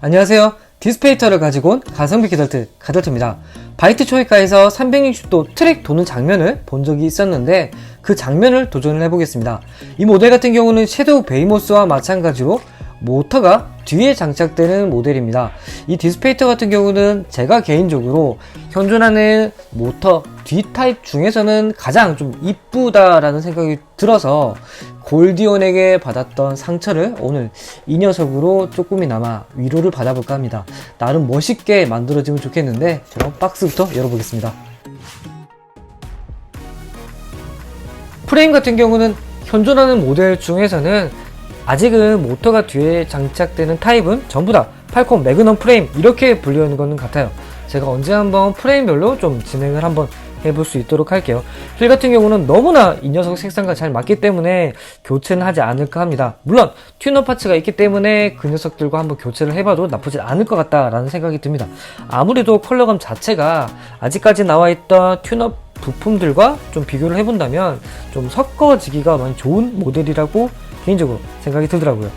안녕하세요. 디스페이터를 가지고 온 가성비 가덜트입니다. 바이트 초이카에서 360도 트랙 도는 장면을 본 적이 있었는데 그 장면을 도전을 해보겠습니다. 이 모델 같은 경우는 섀도우 베이모스와 마찬가지로 모터가 뒤에 장착되는 모델입니다. 이 디스페이터 같은 경우는 제가 개인적으로 현존하는 모터 뒤 타입 중에서는 가장 좀 이쁘다라는 생각이 들어서 골디온에게 받았던 상처를 오늘 이 녀석으로 조금이나마 위로를 받아볼까 합니다. 나름 멋있게 만들어지면 좋겠는데 그럼 박스부터 열어보겠습니다. 프레임 같은 경우는 현존하는 모델 중에서는 아직은 모터가 뒤에 장착되는 타입은 전부 다 팔콤 매그넘 프레임 이렇게 분류하는 것은 같아요. 제가 언제 한번 프레임별로 좀 진행을 한번 해볼 수 있도록 할게요. 휠 같은 경우는 너무나 이 녀석 색상과 잘 맞기 때문에 교체는 하지 않을까 합니다. 물론 튜너 파츠가 있기 때문에 그 녀석들과 한번 교체를 해봐도 나쁘지 않을 것 같다라는 생각이 듭니다. 아무래도 컬러감 자체가 아직까지 나와있던 튜너 부품들과 좀 비교를 해본다면 좀 섞어지기가 많이 좋은 모델이라고 개인적으로 생각이 들더라고요.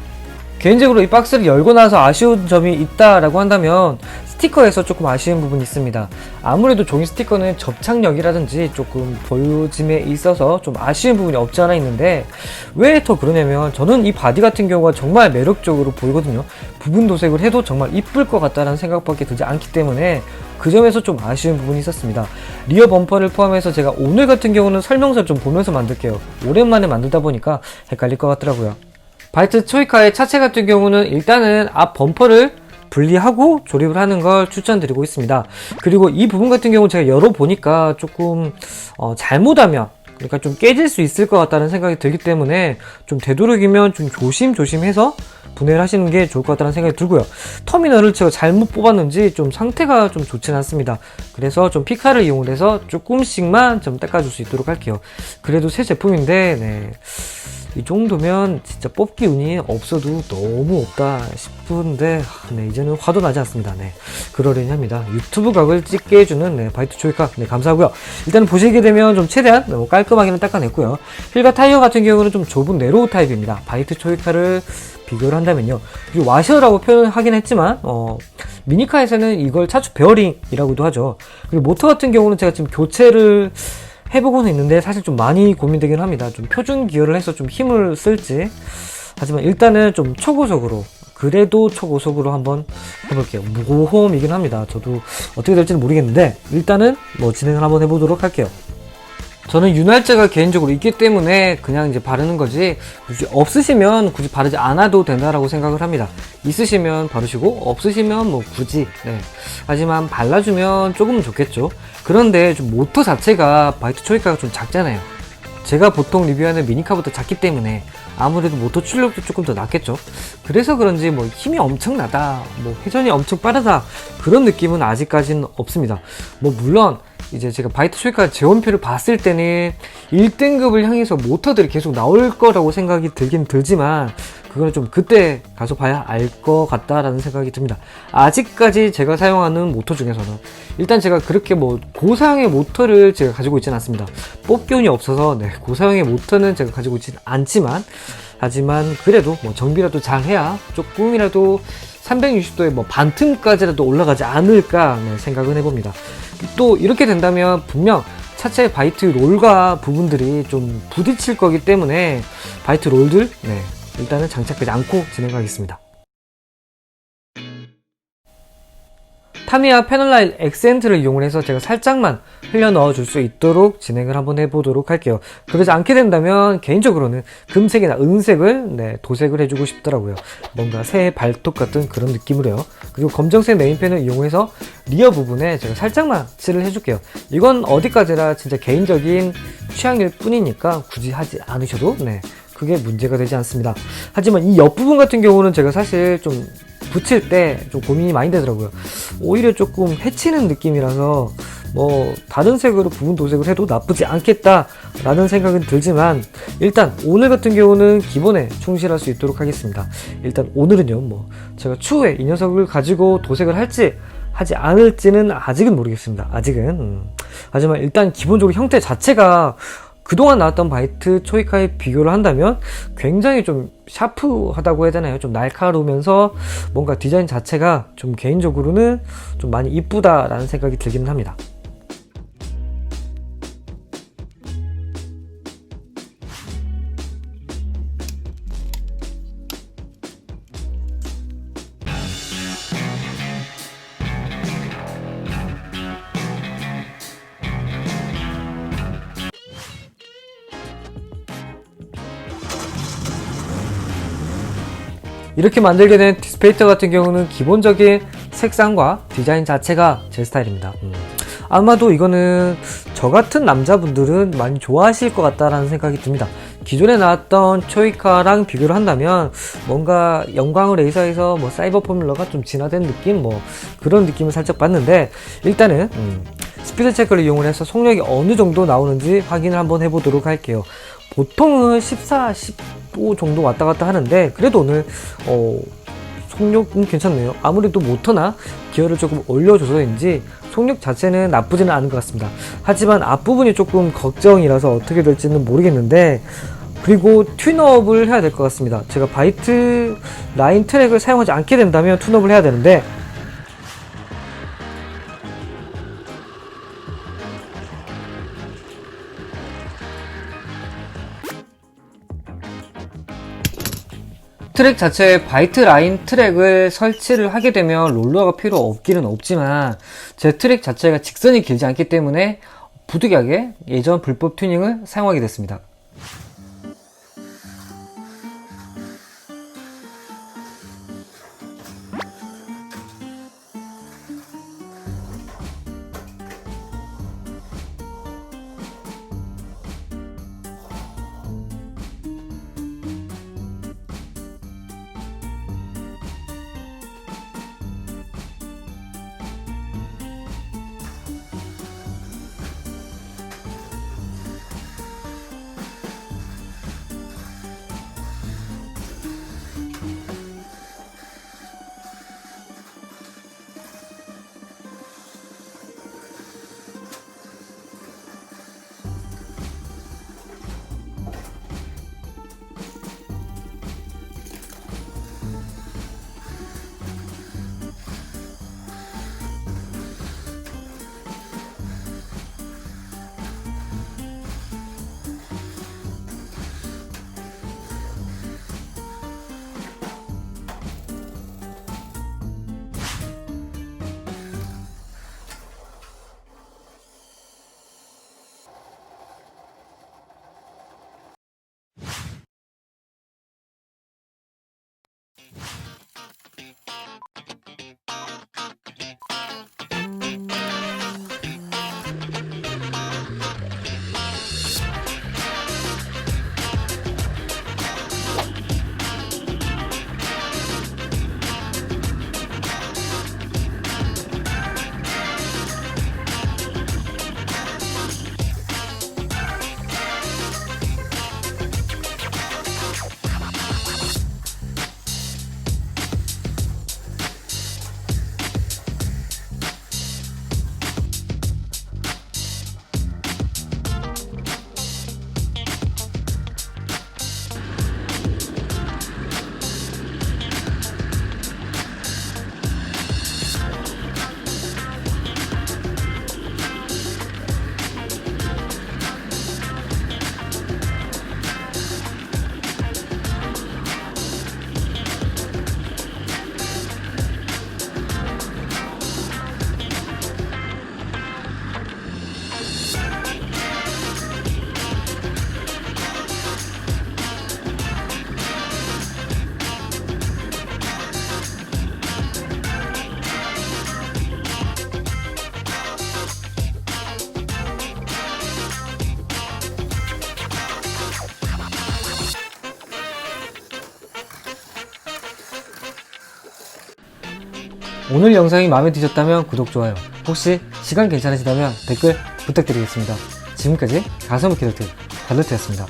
개인적으로 이 박스를 열고 나서 아쉬운 점이 있다라고 한다면 스티커에서 조금 아쉬운 부분이 있습니다. 아무래도 종이 스티커는 접착력이라든지 조금 보여짐에 있어서 좀 아쉬운 부분이 없지 않아 있는데 왜 더 그러냐면 저는 이 바디 같은 경우가 정말 매력적으로 보이거든요. 부분 도색을 해도 정말 이쁠 것 같다는 생각밖에 들지 않기 때문에 그 점에서 좀 아쉬운 부분이 있었습니다. 리어 범퍼를 포함해서 제가 오늘 같은 경우는 설명서를 좀 보면서 만들게요. 오랜만에 만들다 보니까 헷갈릴 것 같더라고요. 바이트 초이카의 차체 같은 경우는 일단은 앞 범퍼를 분리하고 조립을 하는 걸 추천드리고 있습니다. 그리고 이 부분 같은 경우 제가 열어보니까 조금 잘못하면 그러니까 좀 깨질 수 있을 것 같다는 생각이 들기 때문에 좀 되도록이면 좀 조심조심해서 분해를 하시는 게 좋을 것 같다는 생각이 들고요. 터미널을 제가 잘못 뽑았는지 좀 상태가 좀 좋지는 않습니다. 그래서 좀 피카를 이용해서 조금씩만 좀 닦아줄 수 있도록 할게요. 그래도 새 제품인데 네. 이 정도면 진짜 뽑기 운이 없어도 너무 없다 싶은데 네, 이제는 화도 나지 않습니다. 네, 그러려니 합니다. 유튜브 각을 찍게 해주는 네, 바이트 초이카 네, 감사하고요. 일단 보시게 되면 좀 최대한 깔끔하게는 닦아냈고요. 휠과 타이어 같은 경우는 좀 좁은 네로우 타입입니다. 바이트 초이카를 비교를 한다면요. 와셔라고 표현을 하긴 했지만 미니카에서는 이걸 차축 베어링이라고도 하죠. 그리고 모터 같은 경우는 제가 지금 교체를 해보고는 있는데 사실 좀 많이 고민되긴 합니다. 좀 표준 기어를 해서 좀 힘을 쓸지. 하지만 일단은 좀 초고속으로 그래도 초고속으로 한번 해볼게요. 무고홈이긴 합니다. 저도 어떻게 될지는 모르겠는데 일단은 진행을 한번 해보도록 할게요. 저는 윤활제가 개인적으로 있기 때문에 그냥 이제 바르는 거지 굳이 없으시면 굳이 바르지 않아도 된다라고 생각을 합니다. 있으시면 바르시고 없으시면 굳이 네. 하지만 발라주면 조금 좋겠죠. 그런데 좀 모터 자체가 바이트 초이카가 좀 작잖아요. 제가 보통 리뷰하는 미니카보다 작기 때문에 아무래도 모터 출력도 조금 더 낫겠죠. 그래서 그런지 힘이 엄청나다, 회전이 엄청 빠르다 그런 느낌은 아직까지는 없습니다. 물론 이제 제가 바이트 초이카 재원표를 봤을 때는 1등급을 향해서 모터들이 계속 나올 거라고 생각이 들긴 들지만 그거는 좀 그때 가서 봐야 알 것 같다라는 생각이 듭니다. 아직까지 제가 사용하는 모터 중에서는 일단 제가 그렇게 고사양의 모터를 제가 가지고 있지는 않습니다. 뽑기운이 없어서 네, 고사양의 모터는 제가 가지고 있지는 않지만 하지만 그래도 정비라도 잘 해야 조금이라도 360도의 반틈까지라도 올라가지 않을까 네, 생각은 해봅니다. 또 이렇게 된다면 분명 차체 바이트 롤과 부분들이 좀 부딪힐 거기 때문에 바이트 롤들 네, 일단은 장착하지 않고 진행하겠습니다. 타미야 페놀라일 액센트를 이용해서 제가 살짝만 흘려 넣어 줄 수 있도록 진행을 한번 해보도록 할게요. 그러지 않게 된다면 개인적으로는 금색이나 은색을 네, 도색을 해주고 싶더라고요. 뭔가 새 발톱 같은 그런 느낌으로요. 그리고 검정색 네임펜을 이용해서 리어 부분에 제가 살짝만 칠을 해줄게요. 이건 어디까지나 진짜 개인적인 취향일 뿐이니까 굳이 하지 않으셔도 네, 그게 문제가 되지 않습니다. 하지만 이 옆부분 같은 경우는 제가 사실 좀 붙일 때 좀 고민이 많이 되더라고요. 오히려 조금 해치는 느낌이라서 다른 색으로 부분 도색을 해도 나쁘지 않겠다 라는 생각은 들지만 일단 오늘 같은 경우는 기본에 충실할 수 있도록 하겠습니다. 일단 오늘은요 제가 추후에 이 녀석을 가지고 도색을 할지 하지 않을지는 아직은 모르겠습니다. 아직은 하지만 일단 기본적으로 형태 자체가 그동안 나왔던 바이트 초이카에 비교를 한다면 굉장히 좀 샤프하다고 해야 되나요? 좀 날카로우면서 뭔가 디자인 자체가 좀 개인적으로는 좀 많이 이쁘다라는 생각이 들기는 합니다. 이렇게 만들게 된 디스페이터 같은 경우는 기본적인 색상과 디자인 자체가 제 스타일입니다. 아마도 이거는 저 같은 남자분들은 많이 좋아하실 것 같다라는 생각이 듭니다. 기존에 나왔던 초이카랑 비교를 한다면 뭔가 영광의 레이서에서 뭐 사이버 포뮬러가 좀 진화된 느낌, 뭐 그런 느낌을 살짝 받는데, 일단은 스피드 체크를 이용해서 속력이 어느 정도 나오는지 확인을 한번 해보도록 할게요. 보통은 14, 15 정도 왔다 갔다 하는데, 그래도 오늘 속력은 괜찮네요. 아무래도 모터나 기어를 조금 올려줘서인지 속력 자체는 나쁘지는 않은 것 같습니다. 하지만 앞부분이 조금 걱정이라서 어떻게 될지는 모르겠는데, 그리고 튠업을 해야 될 것 같습니다. 제가 바이트 라인 트랙을 사용하지 않게 된다면 튠업을 해야 되는데, 트랙 자체에 바이트 라인 트랙을 설치를 하게 되면 롤러가 필요 없기는 없지만, 제 트랙 자체가 직선이 길지 않기 때문에 부득이하게 예전 불법 튜닝을 사용하게 됐습니다. 오늘 영상이 마음에 드셨다면 구독, 좋아요, 혹시 시간 괜찮으시다면 댓글 부탁드리겠습니다. 지금까지 가슴 키덕트 달로트였습니다.